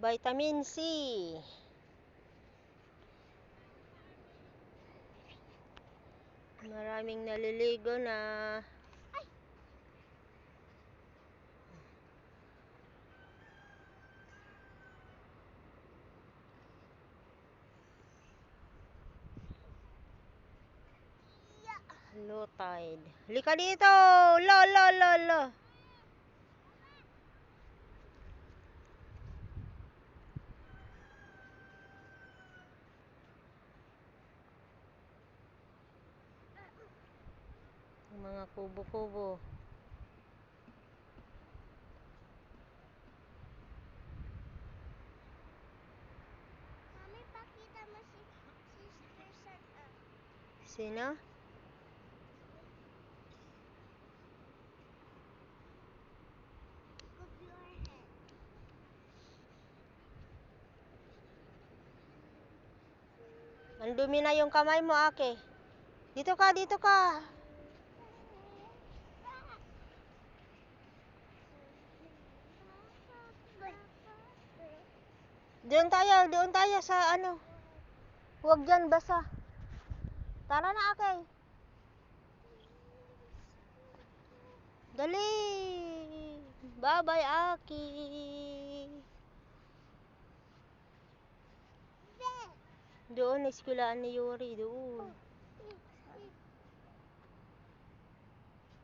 Vitamin C. Maraming naliligo na. Low tide. Halika dito! Lo, lo, lo, lo. Mga kubo-kubo. Mami, pakita mo si Sister San. Sino? Of your head. Ang dumi na yung kamay mo, Ake. Dito ka, dito ka. Doon tayo sa ano. Huwag dyan, basa. Tara na, Ake. Dali. Bye-bye, Aki. Doon, eskwelahan ni Yuri, doon.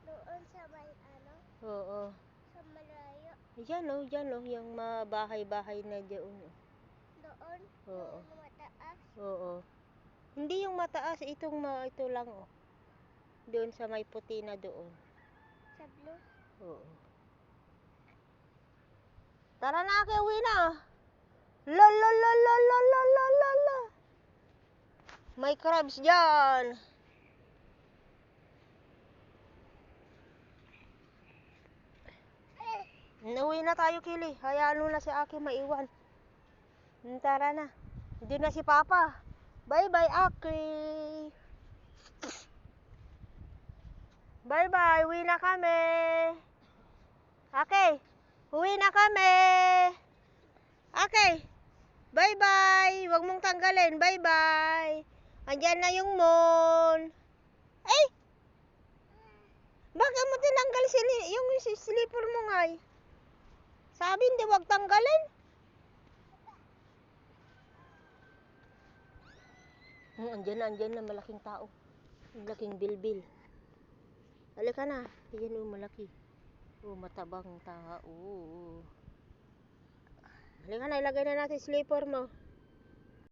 Doon sa may ano? Oo. Sa malayo. Diyan oh, yung bahay-bahay na doon. Doon? Oo. Yung mataas? Oo. Hindi yung mataas, ito lang oh. Doon sa may puti na doon. Sa blue? Oo. Tara na, Ake, uwi na. La la la la la la la la la. May crabs dyan. Uwi na tayo, Kili. Hayaan mo na si Ake maiwan. Tara na. Doon na si Papa. Bye-bye, Ake. Bye-bye. Uwi na kami. Ake, uwi na kami. Ake, bye-bye. Huwag mong tanggalin. Bye-bye. Andyan na yung moon. Ay! Bakit mo tinanggal yung slipper mo nga? Sabi hindi wag tanggalin. Andyan na malaking tao. Malaking bilbil. Halika na. Ayan o, malaki. O, matabang tao. Halika na, ilagay na natin slipper mo.